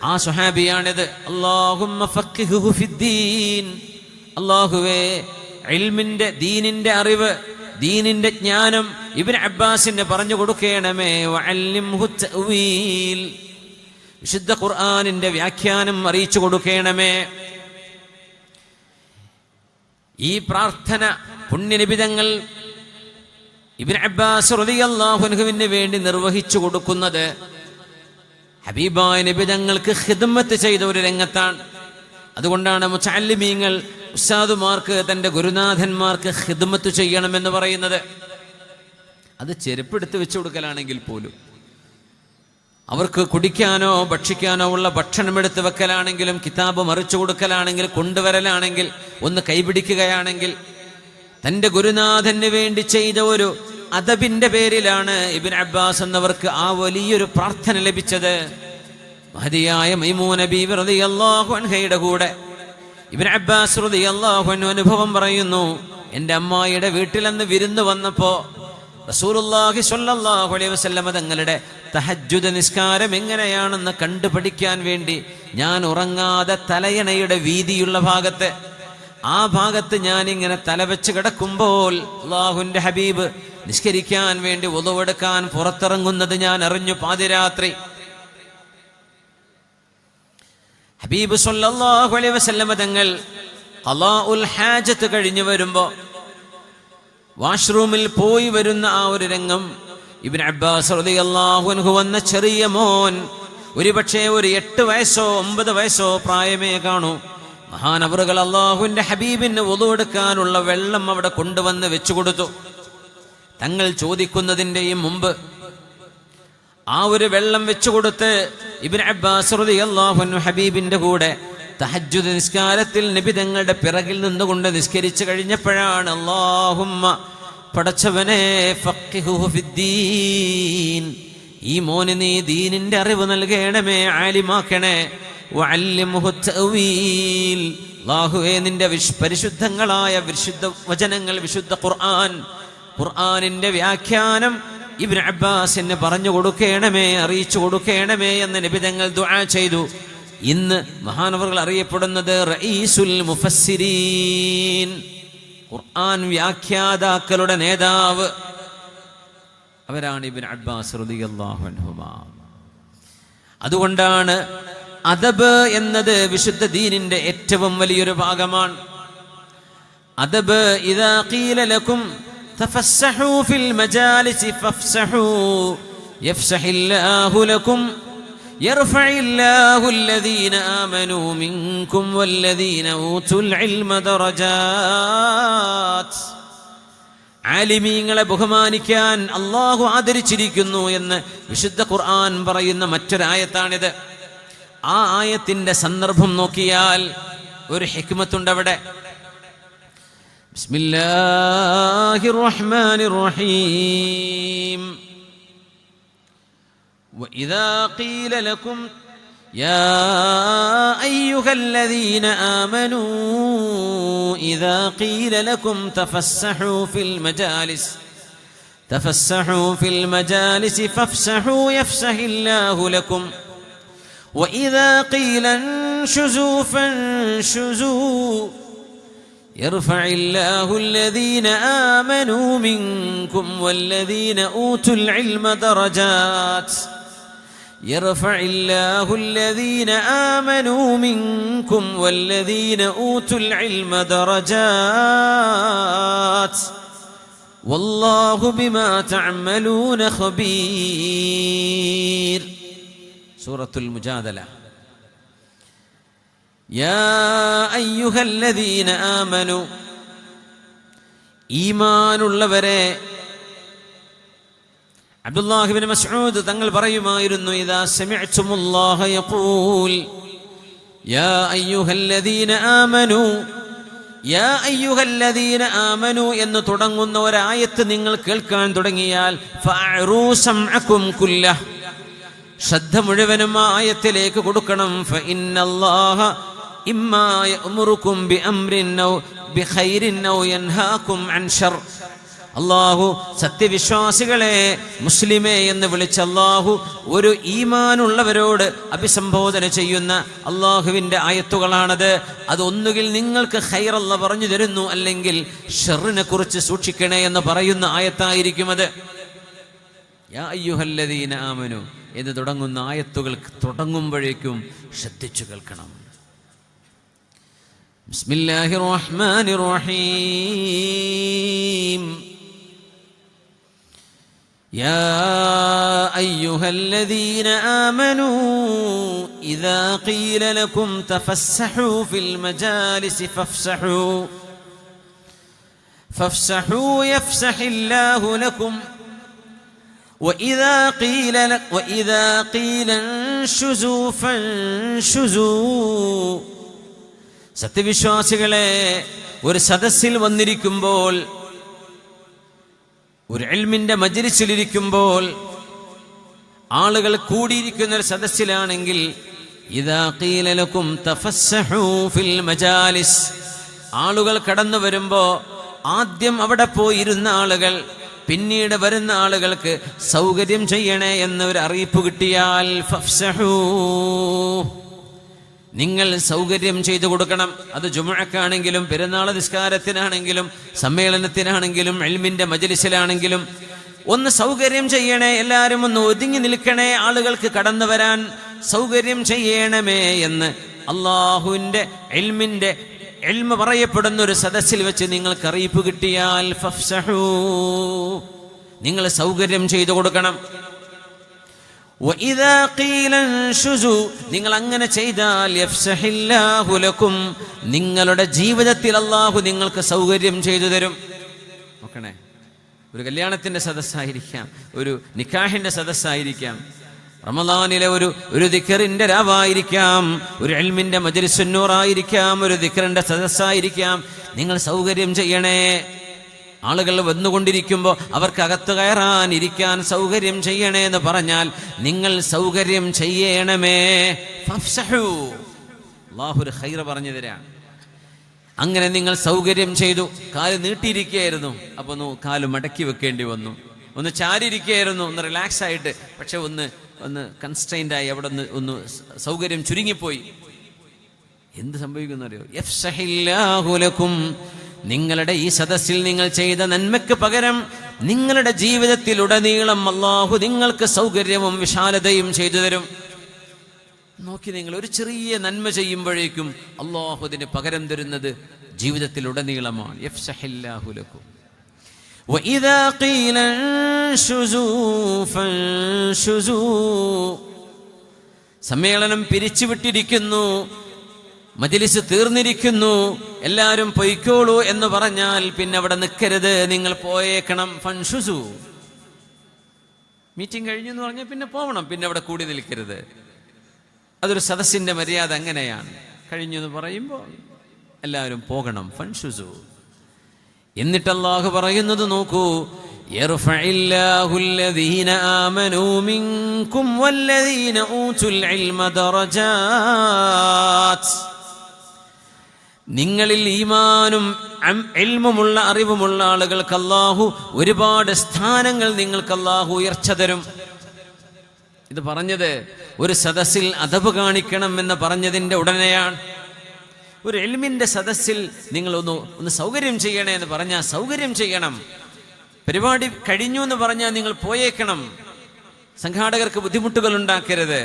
ആ സ്വഹാബിയാണിത്. അല്ലാഹുമ്മ ഫഖിഹ്ഹു ഫിദ്ദീൻ, അല്ലാഹുവേ ഇൽമിന്റെ, ദീനിന്റെ അറിവ്, ദീനിന്റെ ജ്ഞാനം ഇബ്നു അബ്ബാസിന് പറഞ്ഞു കൊടുക്കണമേ. വഅല്ലിംഹു തഅവീൽ, വിശുദ്ധ ഖുർആനിന്റെ വ്യാഖ്യാനം അറിയിച്ചു കൊടുക്കണമേ. ഈ പ്രാർത്ഥന പുണ്യനിബിതങ്ങൾ ഇബ്നു അബ്ബാസ് റളിയല്ലാഹു അൻഹുവിന് വേണ്ടി നിർവഹിച്ചു കൊടുക്കുന്നത് ഹബീബായ നിബിതങ്ങൾക്ക് ഖിദ്മത്ത് ചെയ്ത ഒരു രംഗത്താണ്. അതുകൊണ്ടാണ് മുതഅല്ലിമീങ്ങൾ, ഉസ്താദുമാർക്ക്, തൻ്റെ ഗുരുനാഥന്മാർക്ക് ഖിദ്മത്ത് ചെയ്യണമെന്ന് പറയുന്നത്. അത് ചെരുപ്പെടുത്ത് വെച്ചു കൊടുക്കലാണെങ്കിൽ പോലും, അവർക്ക് കുടിക്കാനോ ഭക്ഷിക്കാനോ ഉള്ള ഭക്ഷണം എടുത്ത് വെക്കലാണെങ്കിലും, കിതാബ് മറിച്ചു കൊടുക്കലാണെങ്കിൽ, കൊണ്ടുവരലാണെങ്കിൽ, ഒന്ന് കൈപിടിക്കുകയാണെങ്കിൽ, തൻ്റെ ഗുരുനാഥന് വേണ്ടി ചെയ്ത ഒരു അദബിന്റെ പേരിലാണ് ഇബ്നു അബ്ബാസ് എന്നവർക്ക് ആ വലിയൊരു പ്രാർത്ഥന ലഭിച്ചത്. മഹദിയായ മൈമൂന ബീവി റളിയല്ലാഹു അൻഹയുടെ കൂടെ ഇബ്നു അബ്ബാസ് റളിയല്ലാഹു അൻഹു അനുഭവം പറയുന്നു. എൻ്റെ അമ്മായിയുടെ വീട്ടിലന്ന് വിരുന്ന് വന്നപ്പോ റസൂലുള്ളാഹി സ്വല്ലല്ലാഹു അലൈഹി വസല്ലം തങ്ങളുടെ തഹജ്ജുദ് നിസ്കാരം എങ്ങനെയാണെന്ന് കണ്ടുപഠിക്കാൻ വേണ്ടി ഞാൻ ഉറങ്ങാതെ തലയണയുടെ വീതിയുള്ള ഭാഗത്ത്, ആ ഭാഗത്ത് ഞാനിങ്ങനെ തലവെച്ച് കിടക്കുമ്പോൾ അല്ലാഹുവിൻ്റെ ഹബീബ് നിസ്കരിക്കാൻ വേണ്ടി വുളുവെടുക്കാൻ പുറത്തിറങ്ങുന്നത് ഞാൻ അറിഞ്ഞു. പാതിരാത്രി ഹബീബ് സ്വല്ലല്ലാഹു അലൈഹി വസല്ലം തങ്ങൾ ഖളാഉൽ ഹാജത്ത് കഴിഞ്ഞു വരുമ്പോ വാഷ്റൂമിൽ പോയി വരുന്ന ആ ഒരു രംഗം ഇബ്നു അബ്ബാസ് റളിയല്ലാഹു അൻഹു വന്ന ചെറിയ മോൻ, ഒരുപക്ഷെ ഒരു 8 വയസ്സോ 9 വയസ്സോ പ്രായമേ കാണൂ. മഹാനവറുകൾ അല്ലാഹുവിൻ്റെ ഹബീബിന് വുളുവെടുക്കാനുള്ള വെള്ളം അവിടെ കൊണ്ടുവന്ന് വെച്ചു കൊടുത്തു. തങ്ങൾ ചോദിക്കുന്നതിൻ്റെയും മുമ്പ് ആ ഒരു വെള്ളം വെച്ചുകൊടുത്ത് ഇബ്നു അബ്ബാസ് റളിയല്ലാഹു അൻഹു ഹബീബിന്റെ കൂടെ തഹജ്ജുദ് നിസ്കാരത്തിൽ നബി തങ്ങളുടെ പിറകിൽ നിന്നുകൊണ്ട് നിസ്കരിച്ചു കഴിഞ്ഞപ്പോഴാണ് അല്ലാഹുമ്മ, പടച്ചവനെ, ഫഖിഹുഹു ഫിദ്ദീൻ, ഈ മോന് നീ ദീനിന്റെ അറിവ് നൽകണമേ, ആലിമാക്കണേ. വഅല്ലിമുഹു തഅവീൽ, അല്ലാഹുവേ നിന്റെ പരിശുദ്ധങ്ങളായ വിശുദ്ധ വചനങ്ങൾ, വിശുദ്ധ ഖുർആനിന്റെ വ്യാഖ്യാനം ഇബ്നു അബ്ബാസിന് പറഞ്ഞു കൊടുക്കണമേ, അറിയിച്ചു കൊടുക്കണമേ എന്ന് നബി തങ്ങൾ ദുആ ചെയ്തു. ഇന്ന് മഹാനവറുകൾ അറിയപ്പെടുന്നത് റഈസുൽ മുഫസ്സിരീൻ, ഖുർആൻ വ്യാഖ്യാതാക്കളുടെ നേതാവ്, അവരാണ് ഇബ്നു അബ്ബാസ് റളിയല്ലാഹു അൻഹുമാ. അതുകൊണ്ടാണ് അദബ് എന്നത് വിശുദ്ധ ദീനിന്റെ ഏറ്റവും വലിയൊരു ഭാഗമാണ്. അദബ് ഇദാ ഖീല ലക്കും തഫസ്സഹു ഫിൽ മജാലിസി ഫഫ്സഹു യഫ്സഹില്ലാഹു ലക്കും യർഫഇല്ലാഹു അല്ലദീന ആമനൂ മിൻകും വല്ലദീന ഊതുൽ ഇൽമ ദറജാത്ത്. ആലിമീങ്ങളെ ബഹുമാനിക്കാൻ അല്ലാഹു ആദരിച്ചിരിക്കുന്നു എന്ന് വിശുദ്ധ ഖുർആൻ പറയുന്ന മറ്റൊരായത്താണിത്. ആ ആയത്തിന്റെ സന്ദർഭം നോക്കിയാൽ ഒരു ഹിക്മത്തുണ്ട് അവിടെ. ബിസ്മില്ലാഹിർ റഹ്മാനിർ റഹീം. വഇദാ ഖീല ലക്കും യാ അയ്യുഹല്ലദീന ആമനൂ ഇദാ ഖീല ലക്കും തഫസ്സഹു ഫിൽ മജാലിസ് ഫഫ്സഹു യഫ്സഹില്ലാഹു ലക്കും وإذا قيل انشزوا فانشزوا يرفع الله الذين آمنوا منكم والذين أوتوا العلم درجات يرفع الله الذين آمنوا منكم والذين أوتوا العلم درجات والله بما تعملون خبير. സൂറത്തുൽ മുജാദല. യാ അയ്യുഹല്ലദീന ആമനു, ഈമാനുള്ളവരെ. അബ്ദുല്ലാഹി ഇബ്നു മസ്ഊദ് തങ്ങൾ പറയുമായിരുന്നു, ഇദാ സമിഅ്തുമുല്ലാഹ യഖൂൽ യാ അയ്യുഹല്ലദീന ആമനു, യാ അയ്യുഹല്ലദീന ആമനു എന്ന് തുടങ്ങുന്ന ഒരായത്ത് നിങ്ങൾ കേൾക്കാൻ തുടങ്ങിയാൽ ഫഅറൂ സംഅകും കുല്ലഹ്, ശ്രദ്ധ മുഴുവനും ആയത്തിലേക്ക് കൊടുക്കണം. ഫഇന്നല്ലാഹ ഇമ്മാ യഅ്മുറുകും ബിഅംരിൻ ഔ ബിഖൈരിൻ ഔ യൻഹാകും അൻ ശർ. അല്ലാഹു സത്യവിശ്വാസികളെ മുസ്ലിമേ എന്ന് വിളിച്ച അല്ലാഹു ഒരു ഈമാനുള്ളവരോട് അഭിസംബോധന ചെയ്യുന്ന അല്ലാഹുവിൻ്റെ ആയത്തുകളാണത്. അത് ഒന്നുകിൽ നിങ്ങൾക്ക് ഖൈറല്ല പറഞ്ഞു തരുന്നു, അല്ലെങ്കിൽ ഷർറിനെ കുറിച്ച് സൂക്ഷിക്കണേ എന്ന് പറയുന്ന ആയത്തായിരിക്കും അത്. യാ അയ്യുഹല്ലദീന ആമനു എന്ന് തുടങ്ങുന്ന ആയത്തുകൾ തുടങ്ങുമ്പോഴേക്കും ശ്രദ്ധിച്ചു കേൾക്കണം. ബിസ്മില്ലാഹിർ റഹ്മാനിർ റഹീം. യാ അയ്യുഹല്ലദീന ആമനൂ ഇദാ ഖീല ലക്കും തഫസ്സഹു ഫിൽ മജാലിസി ഫഫ്സഹു യഫ്സഹില്ലാഹു ലക്കും وإذا قيل انشزوا فانشزوا. സത്യവിശ്വാസികളെ, ഒരു സദസ്സിൽ വന്നിരിക്കുമ്പോൾ, ഒരു ഇൽമിന്റെ മജ്ലിസിലിരിക്കുമ്പോൾ, ആളുകൾ കൂടിയിരിക്കുന്ന ഒരു സദസ്സിലാണെങ്കിൽ ഇദാ ഖീല ലക്കും തഫസ്സഹു ഫിൽ മജാലിസ്, ആളുകൾ കടന്നു വരുമ്പോ ആദ്യം അവിടെ പോയിരുന്ന ആളുകൾ പിന്നീട് വരുന്ന ആളുകൾക്ക് സൗകര്യം ചെയ്യണേ എന്നൊരു അറിയിപ്പ് കിട്ടിയാൽ ഫഫ്സഹു, നിങ്ങൾ സൗകര്യം ചെയ്തു കൊടുക്കണം. അത് ജുമുഅക്കാണെങ്കിലും പെരുന്നാൾ നിസ്കാരത്തിനാണെങ്കിലും സമ്മേളനത്തിനാണെങ്കിലും ഇൽമിന്റെ മജ്ലിസിലാണെങ്കിലും ഒന്ന് സൗകര്യം ചെയ്യണേ, എല്ലാവരും ഒന്ന് ഒതുങ്ങി നിൽക്കണേ, ആളുകൾക്ക് കടന്നു വരാൻ സൗകര്യം ചെയ്യണമേ എന്ന് അല്ലാഹുവിൻ്റെ ഇൽമ പറയപ്പെടുന്ന ഒരു സദസ്സിൽ വെച്ച് നിങ്ങൾക്ക് അറിയിപ്പ് കിട്ടിയാൽ ഫഫ്സഹു, നിങ്ങൾ സൗകര്യം ചെയ്തു കൊടുക്കണം. വഇദാ ഖീല അൻഷുസു, നിങ്ങൾ അങ്ങനെ ചെയ്താൽ യഫ്സഹില്ലാഹു ലക്കും, നിങ്ങളുടെ ജീവിതത്തിൽ അല്ലാഹു നിങ്ങൾക്ക് സൗകര്യം ചെയ്തു തരും. നോക്കണേ, ഒരു കല്യാണത്തിന്റെ സദസ്സായിരിക്കാം, ഒരു നിക്കാഹിന്റെ സദസ്സായിരിക്കാം, റമളാനിലെ ഒരു ദിക്റിന്റെ രാവായിരിക്കാം, ഒരു ഇൽമിന്റെ മജ്ലിസുൻ നൂറായിരിക്കാം, ഒരു ദിക്റിന്റെ സദസ്സായിരിക്കാം. നിങ്ങൾ സൗകര്യം ചെയ്യണേ, ആളുകൾ വന്നുകൊണ്ടിരിക്കുമ്പോൾ അവർക്ക് അകത്ത് കയറാൻ ഇരിക്കാൻ സൗകര്യം ചെയ്യണേ എന്ന് പറഞ്ഞാൽ നിങ്ങൾ സൗകര്യം ചെയ്യണമേ. ഫഫ്സഹു, അല്ലാഹു ഒരു ഖൈർ പറഞ്ഞു തരാം. അങ്ങനെ നിങ്ങൾ സൗകര്യം ചെയ്തു. കാല് നീട്ടിയിരിക്കുകയായിരുന്നു, അപ്പോൾ ഒന്ന് കാല് മടക്കി വെക്കേണ്ടി വന്നു. ഒന്ന് ചാരിയിരിക്കുകയായിരുന്നു, ഒന്ന് റിലാക്സ് ആയിട്ട്. പക്ഷെ ഒന്ന് കൺസ്ട്രെയിൻഡായി അവിടെ ഒന്ന് സൗകര്യം ചുരുങ്ങിപ്പോയി. എന്ത് സംഭവിക്കുന്നറിയോ? യഫ്സഹില്ലാഹു ലക്കും, നിങ്ങളുടെ ഈ സദസ്സിൽ നിങ്ങൾ ചെയ്ത നന്മയ്ക്ക് പകരം നിങ്ങളുടെ ജീവിതത്തിലുടനീളം അല്ലാഹു നിങ്ങൾക്ക് സൗകര്യവും വിശാലതയും ചെയ്തു തരും. നോക്കി, നിങ്ങൾ ഒരു ചെറിയ നന്മ ചെയ്യുമ്പോഴേക്കും അല്ലാഹു അതിന് പകരം തരുന്നത് ജീവിതത്തിലുടനീളമാണ്. യഫ്സഹില്ലാഹു ലക്കും. വഇദാ ഖീല അൻശുസൂ ഫൻശുസൂ, സമ്മേളനം പിരിച്ചുവിട്ടിരിക്കുന്നു, മജ്‌ലിസ് തീർന്നിരിക്കുന്നു, എല്ലാവരും പൊയ്ക്കോളൂ എന്ന് പറഞ്ഞാൽ പിന്നെ അവിടെ നിൽക്കരുത്, നിങ്ങൾ പോയേക്കണം. ഫൻഷുസു, മീറ്റിംഗ് കഴിഞ്ഞു എന്ന് പറഞ്ഞാൽ പിന്നെ പോകണം, പിന്നെ അവിടെ കൂടി നിൽക്കരുത്. അതൊരു സദസ്സിന്റെ മര്യാദ അങ്ങനെയാണ്. കഴിഞ്ഞു എന്ന് പറയുമ്പോൾ എല്ലാവരും പോകണം. ഫൻഷുസു. എന്നിട്ട് അല്ലാഹു പറയുന്നത് നോക്കൂ, യർഫഇല്ലാഹുല്ലദീന ആമനൂ മിൻകും വല്ലദീന ഊതുൽ ഇൽമ ദറജാത്ത്, നിങ്ങളിൽ ഈമാനും ഇൽമുമുള്ള അറിവുമുള്ള ആളുകൾക്ക് അല്ലാഹു ഒരുപാട് സ്ഥാനങ്ങൾ നിങ്ങൾക്ക് അല്ലാഹു ഉയർച്ച തരും. ഇത് പറഞ്ഞത് ഒരു സദസ്സിൽ അദബ് കാണിക്കണം എന്ന് പറഞ്ഞതിൻ്റെ ഉടനെയാണ്. ഒരു ഇൽമിന്റെ സദസ്സിൽ നിങ്ങൾ ഒന്ന് സൗകര്യം ചെയ്യണേ എന്ന് പറഞ്ഞാൽ സൗകര്യം ചെയ്യണം. പരിപാടി കഴിഞ്ഞു എന്ന് പറഞ്ഞാൽ നിങ്ങൾ പോയേക്കണം, സംഘാടകർക്ക് ബുദ്ധിമുട്ടുകൾ ഉണ്ടാക്കരുത്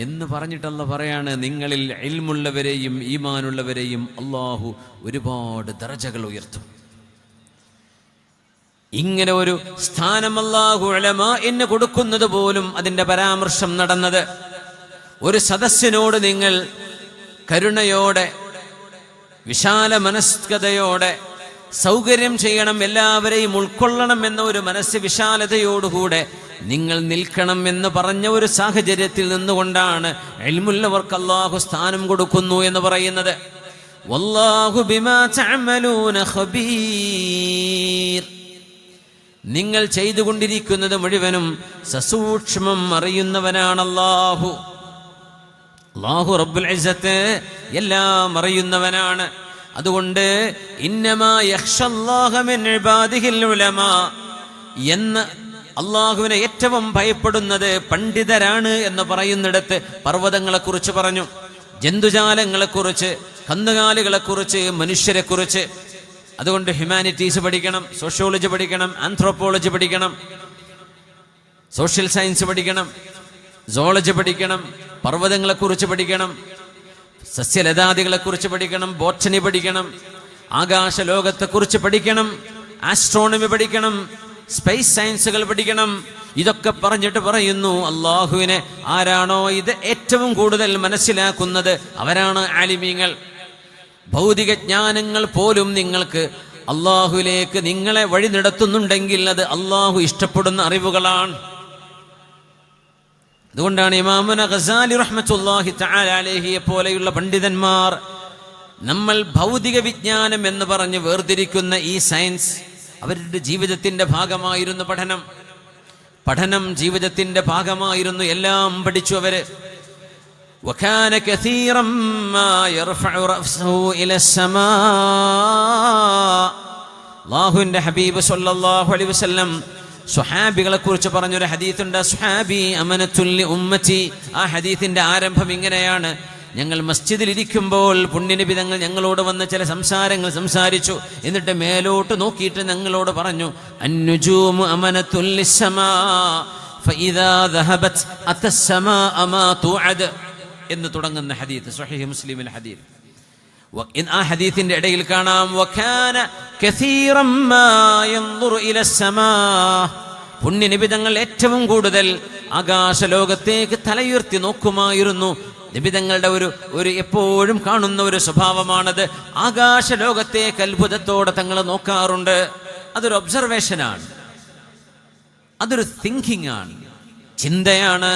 എന്ന് പറഞ്ഞിട്ടല്ല പറയാണ്, നിങ്ങളിൽ ഇൽമുള്ളവരെയും ഈമാനുള്ളവരെയും അല്ലാഹു ഒരുപാട് ദറജകൾ ഉയർത്തും. ഇങ്ങനെ ഒരു സ്ഥാനം അല്ലാഹു ഉലമാഇന് കൊടുക്കുന്നത് പോലും അതിന്റെ പരാമർശം നടന്നത് ഒരു സദസ്സിനോട് നിങ്ങൾ കരുണയോടെ വിശാല മനസ്കതയോടെ സൗകര്യം ചെയ്യണം, എല്ലാവരെയും ഉൾക്കൊള്ളണം എന്ന ഒരു മനസ്സ് വിശാലതയോടുകൂടെ നിങ്ങൾ നിൽക്കണം എന്ന് പറഞ്ഞ ഒരു സാഹചര്യത്തിൽ നിന്നുകൊണ്ടാണ് ഇൽമുള്ളവർക്ക് അല്ലാഹു സ്ഥാനം കൊടുക്കുന്നു എന്ന് പറയുന്നത്. വല്ലാഹു ബിമാ തഅമലൂന ഖബീർ, നിങ്ങൾ ചെയ്തുകൊണ്ടിരിക്കുന്നത് മുഴുവനും സസൂക്ഷ്മം അറിയുന്നവനാണ് അല്ലാഹു. അല്ലാഹു റബ്ബുൽ ഇസ്സത്ത് എല്ലാം അറിയുന്നവനാണ്. അതുകൊണ്ട് ഇന്നമാ യഖ്ഷല്ലാഹ മിൻ ഇബാദിഹിൽ ഉലമാ എന്ന് അള്ളാഹുവിനെ ഏറ്റവും ഭയപ്പെടുന്നത് പണ്ഡിതരാണ് എന്ന് പറയുന്നിടത്ത് പർവ്വതങ്ങളെക്കുറിച്ച് പറഞ്ഞു, ജന്തുജാലങ്ങളെക്കുറിച്ച്, കന്നുകാലികളെക്കുറിച്ച്, മനുഷ്യരെക്കുറിച്ച്. അതുകൊണ്ട് ഹ്യൂമാനിറ്റീസ് പഠിക്കണം, സോഷ്യോളജി പഠിക്കണം, ആന്ത്രോപോളജി പഠിക്കണം, സോഷ്യൽ സയൻസ് പഠിക്കണം, സോളജി പഠിക്കണം, പർവ്വതങ്ങളെക്കുറിച്ച് പഠിക്കണം, സസ്യലതാദികളെക്കുറിച്ച് പഠിക്കണം, ബോട്ടണി പഠിക്കണം, ആകാശ ലോകത്തെക്കുറിച്ച് പഠിക്കണം, ആസ്ട്രോണമി പഠിക്കണം, സ്പേസ് സയൻസുകൾ പഠിക്കണം. ഇതൊക്കെ പറഞ്ഞിട്ട് പറയുന്നു, അള്ളാഹുവിനെ ആരാണോ ഇത് ഏറ്റവും കൂടുതൽ മനസ്സിലാക്കുന്നത് അവരാണ് ആലിമീങ്ങൾ. ഭൗതിക ജ്ഞാനങ്ങൾ പോലും നിങ്ങൾക്ക് അള്ളാഹുവിലേക്ക് നിങ്ങളെ വഴി നടത്തുന്നുണ്ടെങ്കിൽ അത് അള്ളാഹു ഇഷ്ടപ്പെടുന്ന അറിവുകളാണ്. അതുകൊണ്ടാണ് ഇമാമുന ഗസാലി റഹ്മത്തുള്ളാഹി തആല അലൈഹിയെ പോലെയുള്ള പണ്ഡിതന്മാർ നമ്മൾ ഭൗതിക വിജ്ഞാനം എന്ന് പറഞ്ഞ് വേർതിരിക്കുന്ന ഈ സയൻസ് അവരുടെ ജീവിതത്തിന്റെ ഭാഗമായിരുന്നു. പഠനം ജീവിതത്തിന്റെ ഭാഗമായിരുന്നു. എല്ലാം പഠിച്ചു അവര്. വകാന കസീറൻ മാ യർഫഉ റഅ്സഹു ഇലസ്സമാ, അല്ലാഹുവിന്റെ ഹബീബ് സ്വല്ലല്ലാഹു അലൈഹി വസല്ലം സ്വഹാബികളെ കുറിച്ച് പറഞ്ഞൊരു ഹദീസുണ്ട്, സ്വഹാബി അമനത്തുൽ ഉമ്മത്തി. ആ ഹദീസിന്റെ ആരംഭം ഇങ്ങനെയാണ്: ഞങ്ങൾ മസ്ജിദിൽ ഇരിക്കുമ്പോൾ പുണ്യനബി തങ്ങൾ ഞങ്ങളോട് വന്ന് ചില സംസാരങ്ങൾ സംസാരിച്ചു. എന്നിട്ട് മേലോട്ട് നോക്കിയിട്ട് ഞങ്ങളോട് പറഞ്ഞു, അന്നുജൂമു അമനത്തുൽ ലിസ്സമാ ഫഇദാ ദഹബത് അതസ്സമാഅ മാ തുഅദ് എന്ന് തുടങ്ങുന്ന ഹദീസ്, സ്വഹീഹ് മുസ്ലിമിൽ ഹദീസ്. ആ ഹദീസിന്റെ ഇടയിൽ കാണാം, വകാന കസീറൻ മാ യൻദുറു ഇലസ്സമാ, പുണ്യനബി തങ്ങൾ ഏറ്റവും കൂടുതൽ ആകാശലോകത്തേക്ക് തലയുയർത്തി നോക്കുമായിരുന്നു. നിബിതങ്ങളുടെ ഒരു എപ്പോഴും കാണുന്ന ഒരു സ്വഭാവമാണത്. ആകാശലോകത്തേക്ക് അത്ഭുതത്തോടെ തങ്ങൾ നോക്കാറുണ്ട്. അതൊരു ഒബ്സർവേഷനാണ്, അതൊരു തിങ്കിങ് ആണ്, ചിന്തയാണ്,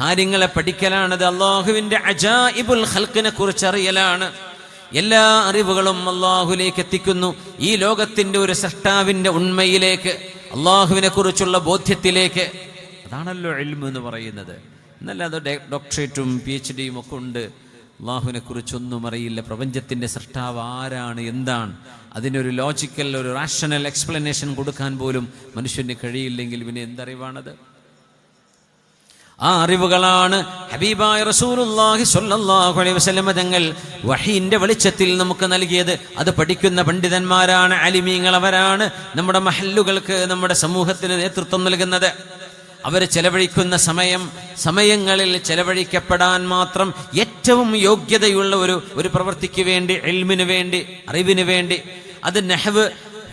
കാര്യങ്ങളെ പഠിക്കലാണത്. അള്ളാഹുവിന്റെ അജായിബുൽ ഖൽഖിനെ കുറിച്ച് അറിയലാണ്. എല്ലാ അറിവുകളും അള്ളാഹുലേക്ക് എത്തിക്കുന്നു. ഈ ലോകത്തിന്റെ ഒരു സൃഷ്ടാവിന്റെ ഉണ്മയിലേക്ക്, അള്ളാഹുവിനെ കുറിച്ചുള്ള ബോധ്യത്തിലേക്ക്. അതാണല്ലോ ഇൽമ് എന്ന് പറയുന്നത്. എന്നല്ലാതെ ഡോക്ടറേറ്റും PhD ഒക്കെ ഉണ്ട്, അള്ളാഹുവിനെ കുറിച്ചൊന്നും അറിയില്ല. പ്രപഞ്ചത്തിന്റെ സൃഷ്ടാവ് ആരാണ്, എന്താണ്, അതിനൊരു ലോജിക്കൽ, ഒരു റാഷണൽ എക്സ്പ്ലനേഷൻ കൊടുക്കാൻ പോലും മനുഷ്യന് കഴിയില്ലെങ്കിൽ പിന്നെ എന്തറിവാണത്? ആ അറിവുകളാണ് ഹബീബായ റസൂലുള്ളാഹി സ്വല്ലല്ലാഹു അലൈഹി വസല്ലം തങ്ങൾ വഹീന്റെ വെളിച്ചത്തിൽ നമുക്ക് നൽകിയത്. അത് പഠിക്കുന്ന പണ്ഡിതന്മാരാണ്, ആലിമീങ്ങൾ. അവരാണ് നമ്മുടെ മഹല്ലുകൾക്ക്, നമ്മുടെ സമൂഹത്തിന് നേതൃത്വം നൽകുന്നത്. അവർ ചെലവഴിക്കുന്ന സമയങ്ങളിൽ ചെലവഴിക്കപ്പെടാൻ മാത്രം ഏറ്റവും യോഗ്യതയുള്ള ഒരു പ്രവൃത്തിക്ക് വേണ്ടി, ഇൽമിന് വേണ്ടി, അറിവിന് വേണ്ടി. അത് നഹ്വ്,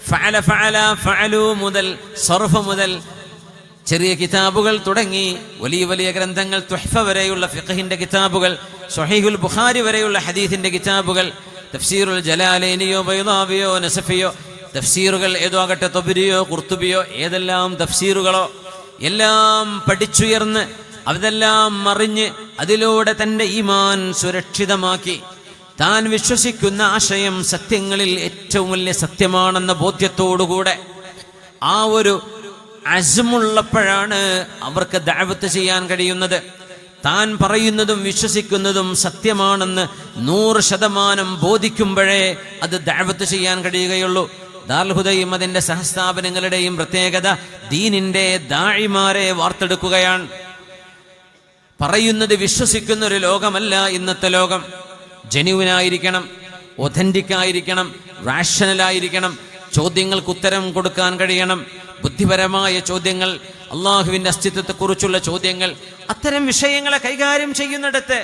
ഫഅല ഫഅല ഫഅലു മുതൽ, സർഫ് മുതൽ, ചെറിയ കിതാബുകൾ തുടങ്ങി വലിയ വലിയ ഗ്രന്ഥങ്ങൾ, തുഹ്ഫ വരെയുള്ള ഫിഖഹിന്റെ കിതാബുകൾ, സ്വഹീഹുൽ ബുഖാരി വരെയുള്ള ഹദീസിന്റെ കിതാബുകൾ, തഫ്സീറുൽ ജലാലൈനിയോ ബൈദാവിയോ നസഫിയോ തഫ്സീറുകൾ ഏതോ ആകട്ടെ, തബ്രിയോ ഖുർത്തുബിയോ ഏതെല്ലാം തഫ്സീറുകളോ എല്ലാം പഠിച്ചുയർന്ന് അതെല്ലാം അറിഞ്ഞ് അതിലൂടെ തൻ്റെ ഈമാൻ സുരക്ഷിതമാക്കി താൻ വിശ്വസിക്കുന്ന ആശയം സത്യങ്ങളിൽ ഏറ്റവും വലിയ സത്യമാണെന്ന ബോധ്യത്തോടുകൂടെ ആ ഒരു അസ്മുള്ളപ്പോഴാണ് അവർക്ക് ദഅവത്ത് ചെയ്യാൻ കഴിയുന്നത്. താൻ പറയുന്നതും വിശ്വസിക്കുന്നതും സത്യമാണെന്ന് 100% ബോധിക്കുമ്പോഴേ അത് ദഅവത്ത് ചെയ്യാൻ കഴിയുകയുള്ളൂ. ദാറുൽ ഹുദയും അതിന്റെ സഹസ്ഥാപനങ്ങളുടെയും പ്രത്യേകത ദീനിന്റെ ദാഇമാരെ വാർത്തെടുക്കുകയാണ്. പറയുന്നത് വിശ്വസിക്കുന്ന ഒരു ലോകമല്ല ഇന്നത്തെ ലോകം. ജെന്യുവിനായിരിക്കണം, ഒഥന്റിക് ആയിരിക്കണം, റാഷണലായിരിക്കണം, ചോദ്യങ്ങൾക്ക് ഉത്തരം കൊടുക്കാൻ കഴിയണം, ബുദ്ധിപരമായ ചോദ്യങ്ങൾ, അള്ളാഹുവിന്റെ അസ്തിത്വത്തെക്കുറിച്ചുള്ള ചോദ്യങ്ങൾ, അത്തരം വിഷയങ്ങളെ കൈകാര്യം ചെയ്യുന്നിടത്ത്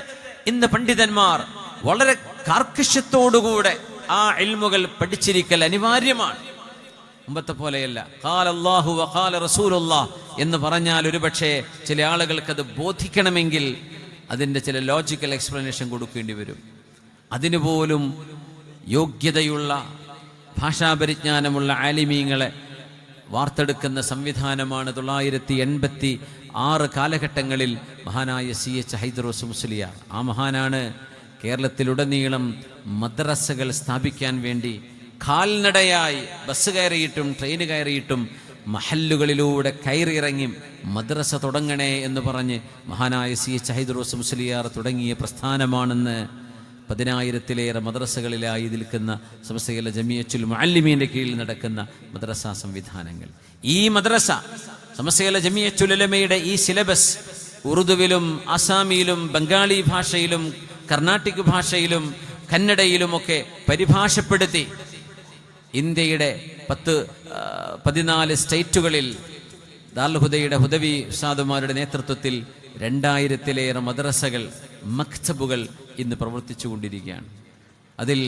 ഇന്ന് പണ്ഡിതന്മാർ വളരെ കാർക്കശ്യത്തോടുകൂടെ ആ ഇൽമുകൾ പഠിച്ചിരിക്കൽ അനിവാര്യമാണ്. മുമ്പത്തെ പോലെയല്ല ഖാല അല്ലാഹു വഖാല റസൂലുള്ളാഹ് എന്ന് പറഞ്ഞാൽ ഒരുപക്ഷെ ചില ആളുകൾക്ക് അത് ബോധിക്കണമെങ്കിൽ അതിൻ്റെ ചില ലോജിക്കൽ എക്സ്പ്ലനേഷൻ കൊടുക്കേണ്ടി വരും. അതിനുപോലും യോഗ്യതയുള്ള ഭാഷാപരിജ്ഞാനമുള്ള ആലിമീങ്ങളെ വാർത്തെടുക്കുന്ന സംവിധാനമാണ് 986 കാലഘട്ടങ്ങളിൽ മഹാനായ CH ഹൈദറൂസ് മുസ്ലിയാർ. ആ മഹാനാണ് കേരളത്തിലുടനീളം മദ്രസകൾ സ്ഥാപിക്കാൻ വേണ്ടി കാൽനടയായി ബസ് കയറിയിട്ടും ട്രെയിൻ കയറിയിട്ടും മഹല്ലുകളിലൂടെ കയറിയിറങ്ങി മദ്രസ തുടങ്ങണേ എന്ന് പറഞ്ഞ് മഹാനായ CH ഹൈദറൂസ് മുസ്ലിയാർ തുടങ്ങിയ പ്രസ്ഥാനമാണെന്ന് 10,000-ലേറെ മദ്രസകളിലായി നിൽക്കുന്ന സമസ്തയിലെ ജമിയത്തുൽ മുഅല്ലിമീന്റെ കീഴിൽ നടക്കുന്ന മദ്രസ സംവിധാനങ്ങൾ. ഈ മദ്രസ സമസ്തയിലെ ജമിയത്തുൽ ഉലമയുടെ ഈ സിലബസ് ഉറുദുവിലും ആസാമിയിലും ബംഗാളി ഭാഷയിലും കർണാട്ടിക് ഭാഷയിലും കന്നഡയിലുമൊക്കെ പരിഭാഷപ്പെടുത്തി ഇന്ത്യയുടെ 14 സ്റ്റേറ്റുകളിൽ ദാറുൽ ഹുദയുടെ ഹുദവി ഉസ്താദുമാരുടെ നേതൃത്വത്തിൽ 2000-ലേറെ മദ്രസകൾ, മക്തബുകൾ ഇന്ന് പ്രവർത്തിച്ചു കൊണ്ടിരിക്കുകയാണ്. അതിൽ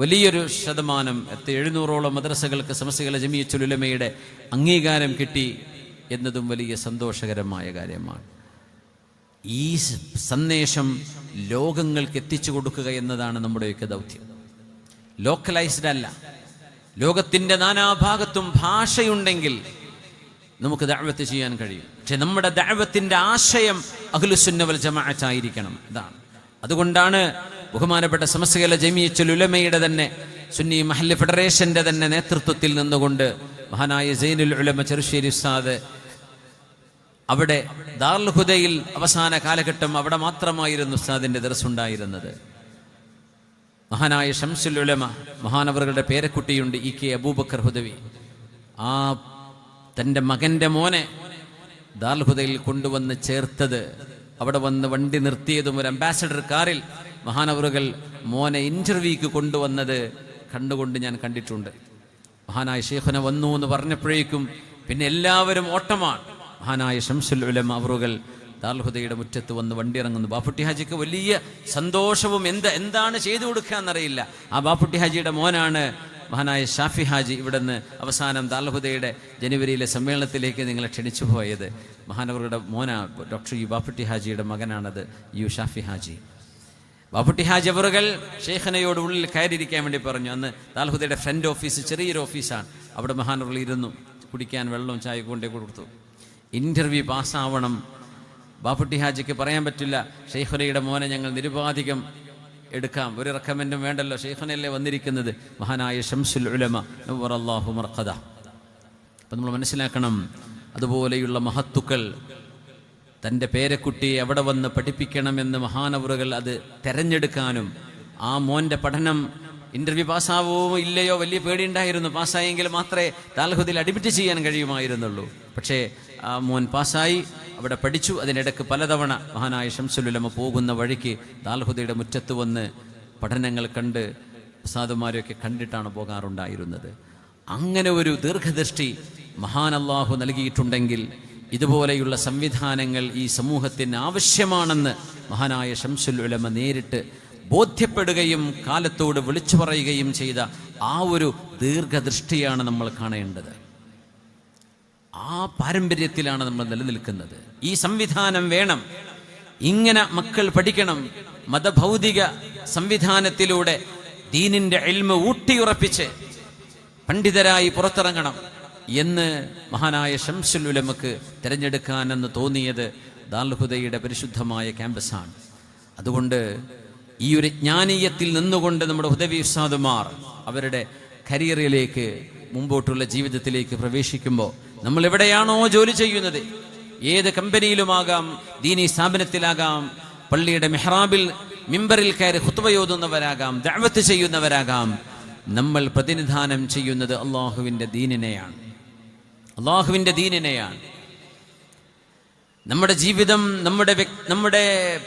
വലിയൊരു ശതമാനം 700ഓളം മദ്രസകൾക്ക് സമസ്തയിലെ ജമിയത്തുൽ ഉലമയുടെ അംഗീകാരം കിട്ടി എന്നതും വലിയ സന്തോഷകരമായ കാര്യമാണ്. ഈ സന്ദേശം ലോകങ്ങൾക്ക് എത്തിച്ചു കൊടുക്കുക എന്നതാണ് നമ്മുടെയൊക്കെ ദൗത്യം. ലോക്കലൈസ്ഡ് അല്ല. ലോകത്തിൻ്റെ നാനാഭാഗത്തും ഭാഷയുണ്ടെങ്കിൽ നമുക്ക് ദഅവത്ത് ചെയ്യാൻ കഴിയും. പക്ഷെ നമ്മുടെ ദഅവത്തിന്റെ ആശയം അഹ്ലുസുന്ന വൽ ജമാഅത്ത് ആയിരിക്കണം. ഇതാണ്. അതുകൊണ്ടാണ് ബഹുമാനപ്പെട്ട സമസ്തയിലെ ജമിയത്തുൽ ഉലമയുടെ തന്നെ സുന്നി മഹല്ല് ഫെഡറേഷന്റെ തന്നെ നേതൃത്വത്തിൽ നിന്നുകൊണ്ട് മഹാനായ സൈനുൽ ഉലമ ചെറുശ്ശേരി ഉസ്താദ് അവിടെ ദാറുൽ ഹുദയിൽ അവസാന കാലഘട്ടം അവിടെ മാത്രമായിരുന്നു ഉസ്താദിന്റെ ദർസ് ഉണ്ടായിരുന്നത്. മഹാനായ ശംസുൽ ഉലമ മഹാനവറുകളുടെ പേരക്കുട്ടിയുണ്ട് EK അബൂബക്കർ ഹുദവി. ആ തൻ്റെ മകൻ്റെ മോനെ ദാറുൽ ഹുദയിൽ കൊണ്ടുവന്ന് ചേർത്തത്, അവിടെ വന്ന് വണ്ടി നിർത്തിയതും ഒരു അംബാസഡർ കാറിൽ മഹാനവറുകൾ മോനെ ഇന്റർവ്യൂക്ക് കൊണ്ടുവന്നത് കണ്ടുകൊണ്ട് ഞാൻ കണ്ടിട്ടുണ്ട്. മഹാനായ ശൈഖുന വന്നു എന്ന് പറഞ്ഞപ്പോഴേക്കും പിന്നെ എല്ലാവരും ഓട്ടമാണ്. മഹാനായ ശംസുൽ ഉലമ അവറുകൾ ദാറുൽ ഹുദയുടെ മുറ്റത്ത് വന്ന് വണ്ടി ഇറങ്ങുന്നു. ബാപ്പുട്ടി ഹാജിക്ക് വലിയ സന്തോഷവും എന്താണ് ചെയ്തു കൊടുക്കുക എന്നറിയില്ല. ആ ബാപ്പുട്ടി ഹാജിയുടെ മോനാണ് മഹാനായ ഷാഫി ഹാജി. ഇവിടെ നിന്ന് അവസാനം ദാറുൽ ഹുദയുടെ ജനുവരിയിലെ സമ്മേളനത്തിലേക്ക് നിങ്ങളെ ക്ഷണിച്ചു പോയത് മഹാനവറുടെ മോന ഡോക്ടർ യു ബാപ്പുട്ടി ഹാജിയുടെ മകനാണത്, യു ഷാഫി ഹാജി. ബാപ്പുട്ടി ഹാജി അവറുകൾ ഷെയ്ഖനയോട് ഉള്ളിൽ കയറിയിരിക്കാൻ വേണ്ടി പറഞ്ഞു. അന്ന് ദാറുൽ ഹുദയുടെ ഫ്രണ്ട് ഓഫീസ് ചെറിയൊരു ഓഫീസാണ്. അവിടെ മഹാനവറുകൾ ഇരുന്നു കുടിക്കാൻ വെള്ളവും ചായ കൊണ്ടേ കൊടുത്തു. ഇന്റർവ്യൂ പാസ്സാവണം. ബാപ്പുട്ടി ഹാജിക്ക് പറയാൻ പറ്റില്ല, ഷെയ്ഖുനയുടെ മോനെ ഞങ്ങൾ നിരുപാധികം എടുക്കാം, ഒരു റെക്കമെൻഡും വേണ്ടല്ലോ, ഷെയ്ഖനല്ലേ വന്നിരിക്കുന്നത്, മഹാനായ ശംസുൽ ഉലമ നവ്വറല്ലാഹു മർഖദ. അപ്പം നമ്മൾ മനസ്സിലാക്കണം, അതുപോലെയുള്ള മഹത്തുക്കൾ തൻ്റെ പേരക്കുട്ടിയെ അവിടെ വന്ന് പഠിപ്പിക്കണമെന്ന് മഹാനവറുകൾ അത് തെരഞ്ഞെടുക്കാനും, ആ മോൻ്റെ പഠനം ഇൻ്റർവ്യൂ പാസ്സാവോ ഇല്ലയോ വലിയ പേടിയുണ്ടായിരുന്നു. പാസ്സായെങ്കിൽ മാത്രമേ താൽഹുദയിൽ അഡ്മിറ്റ് ചെയ്യാൻ കഴിയുമായിരുന്നുള്ളൂ. പക്ഷേ ആ മോൻ പാസ്സായി, അവിടെ പഠിച്ചു. അതിനിടയ്ക്ക് പലതവണ മഹാനായ ശംസുൽ ഉലമ പോകുന്ന വഴിക്ക് താൽഹുദയുടെ മുറ്റത്ത് വന്ന് പഠനങ്ങൾ കണ്ട് ഉസ്താദുമാരെയൊക്കെ കണ്ടിട്ടാണ് പോകാറുണ്ടായിരുന്നത്. അങ്ങനെ ഒരു ദീർഘദൃഷ്ടി മഹാൻ അല്ലാഹു നൽകിയിട്ടുണ്ടെങ്കിൽ ഇതുപോലെയുള്ള സംവിധാനങ്ങൾ ഈ സമൂഹത്തിന് ആവശ്യമാണെന്ന് മഹാനായ ശംസുൽ ഉലമ നേരിട്ട് ബോധ്യപ്പെടുകയും കാലത്തോട് വിളിച്ചു പറയുകയും ചെയ്ത ആ ഒരു ദീർഘദൃഷ്ടിയാണ് നമ്മൾ കാണേണ്ടത്. ആ പാരമ്പര്യത്തിലാണ് നമ്മൾ നിലനിൽക്കുന്നത്. ഈ സംവിധാനം വേണം. ഇങ്ങനെ മക്കൾ പഠിക്കണം. മതഭൗതിക സംവിധാനത്തിലൂടെ ദീനിൻ്റെ ഇൽമ് ഊട്ടിയുറപ്പിച്ച് പണ്ഡിതരായി പുറത്തിറങ്ങണം എന്ന് മഹാനായ ശംസുൽ ഉലമക്ക് തിരഞ്ഞെടുക്കാനെന്ന് തോന്നിയത് ദാറുൽ പരിശുദ്ധമായ ക്യാമ്പസാണ്. അതുകൊണ്ട് ഈ ഒരു ജ്ഞാനീയത്തിൽ നിന്നുകൊണ്ട് നമ്മുടെ ഹുദവി ഉസ്താദുമാർ അവരുടെ കരിയറിലേക്ക്, മുമ്പോട്ടുള്ള ജീവിതത്തിലേക്ക് പ്രവേശിക്കുമ്പോൾ നമ്മൾ എവിടെയാണോ ജോലി ചെയ്യുന്നത്, ഏത് കമ്പനിയിലുമാകാം, ദീനി സ്ഥാപനത്തിലാകാം, പള്ളിയുടെ മെഹ്റാബിൽ മിമ്പറിൽ കയറി ഖുത്ബയോതുന്നവരാകാം, ദഅവത്ത് ചെയ്യുന്നവരാകാം, നമ്മൾ പ്രതിനിധാനം ചെയ്യുന്നത് അള്ളാഹുവിൻ്റെ ദീനിനെയാണ്. അള്ളാഹുവിൻ്റെ ദീനിനെയാണ്. നമ്മുടെ ജീവിതം, നമ്മുടെ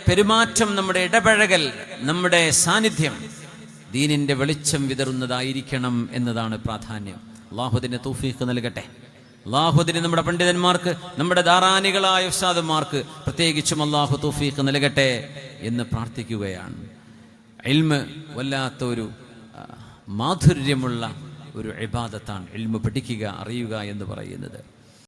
പെരുമാറ്റം, നമ്മുടെ ഇടപഴകൽ, നമ്മുടെ സാന്നിധ്യം ദീനിൻ്റെ വെളിച്ചം വിതറുന്നതായിരിക്കണം എന്നതാണ് പ്രാധാന്യം. അള്ളാഹുദിന് തൗഫീഖ് നൽകട്ടെ. അള്ളാഹുദിന് നമ്മുടെ പണ്ഡിതന്മാർക്ക്, നമ്മുടെ ധാരാനികളായ ഉസ്താദുമാർക്ക് പ്രത്യേകിച്ചും അള്ളാഹു തൗഫീഖ് നൽകട്ടെ എന്ന് പ്രാർത്ഥിക്കുകയാണ്. ഇൽമ് വല്ലാത്തൊരു മാധുര്യമുള്ള ഒരു ഇബാദത്താണ്. ഇൽമ് പഠിക്കുക, അറിയുക എന്ന് പറയുന്നത്.